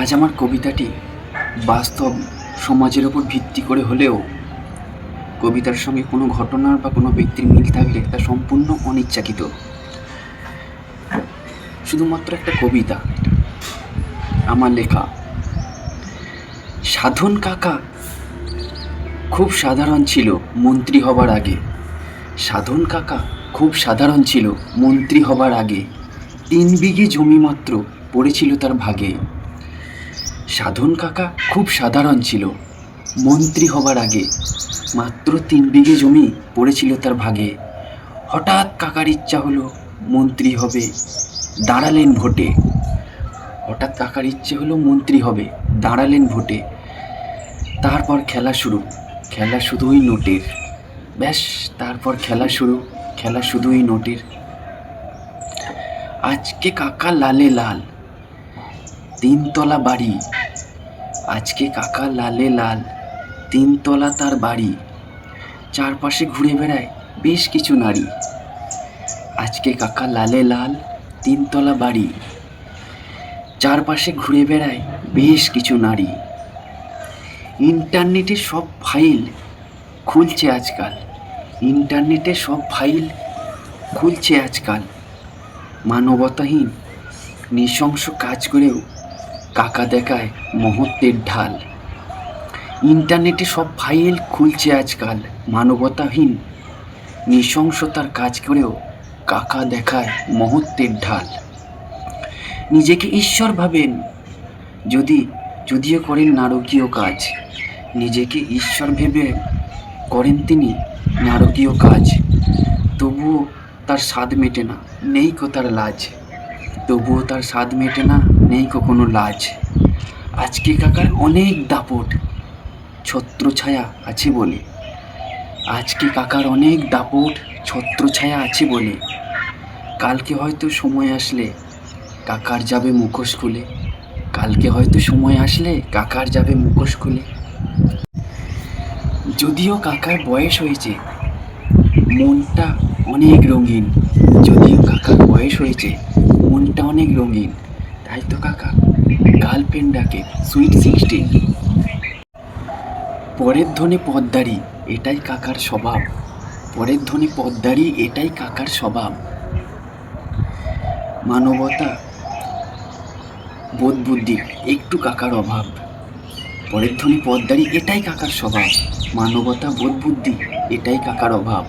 আজ আমার কবিতাটি বাস্তব সমাজের ওপর ভিত্তি করে হলেও কবিতার সঙ্গে কোনো ঘটনার বা কোনো ব্যক্তির মিল থাকলে তা সম্পূর্ণ অনিচ্ছাকৃত। শুধুমাত্র একটা কবিতা আমার লেখা। সাধন কাকা খুব সাধারণ ছিল মন্ত্রী হবার আগে। সাধন কাকা খুব সাধারণ ছিল মন্ত্রী হবার আগে। 3 বিঘে জমি মাত্র পড়েছিল তার ভাগে। সাধন কাকা খুব সাধারণ ছিল মন্ত্রী হবার আগে। মাত্র 3 বিঘে জমি পড়েছিল তার ভাগে। হঠাৎ কাকার ইচ্ছা হলো মন্ত্রী হবে, দাঁড়ালেন ভোটে। হঠাৎ কাকার ইচ্ছে হলো মন্ত্রী হবে, দাঁড়ালেন ভোটে। তারপর খেলা শুরু, খেলা শুধুই নোটের। ব্যাস, তারপর খেলা শুরু, খেলা শুধুই নোটের। আজকে কাকা লালে লাল, 3 তলা বাড়ি। আজকে কাকা লালে লাল, 3 তলা তার বাড়ি। চারপাশে ঘুরে বেড়ায় বেশ কিছু নারী। আজকে কাকা লালে লাল, 3 তলা বাড়ি। চারপাশে ঘুরে বেড়ায় বেশ কিছু নারী। ইন্টারনেটে সব ফাইল খুলছে আজকাল। ইন্টারনেটে সব ফাইল খুলছে আজকাল। মানবতাহীন নৃশংস কাজ করেও কাকা দেখায় মহত্বের ঢাল। ইন্টারনেটে সব ফাইল খুলছে আজকাল। মানবতাহীন নৃশংসতার কাজ করেও কাকা দেখায় মহত্বের ঢাল। নিজেকে ঈশ্বর ভাবেন যদিও করেন নারকীয় কাজ। নিজেকে ঈশ্বর ভেবে করেন তিনি নারকীয় কাজ। তবুও তার স্বাদ মেটে না, নেই কো তার লাজ। তবুও তার স্বাদ মেটে না, নেই কো কোনো লাজ। আজকে কাকার অনেক দাপট, ছত্রছায়া আছে বলে। আজকে কাকার অনেক দাপট, ছত্রছায়া আছে বলে। কালকে হয়তো সময় আসলে কাকার যাবে মুখোশ খুলে। কালকে হয়তো সময় আসলে কাকার যাবে মুখোশ খুলে। যদিও কাকার বয়স হয়েছে, মনটা অনেক রঙিন। যদিও কাকার বয়স হয়েছে, মনটা অনেক রঙিন। তাই তো কাকা গার্লফ্রেন্ড ডাকে সুইট 16। পরের ধনে পদ্মারি, এটাই কাকার স্বভাব। পরের ধনে পদ্মারি, এটাই কাকার স্বভাব। মানবতা বোধ বুদ্ধি একটু কাকার অভাব। পরের ধনে পদ্মারি, এটাই কাকার স্বভাব। মানবতা বোধ বুদ্ধি এটাই কাকার অভাব।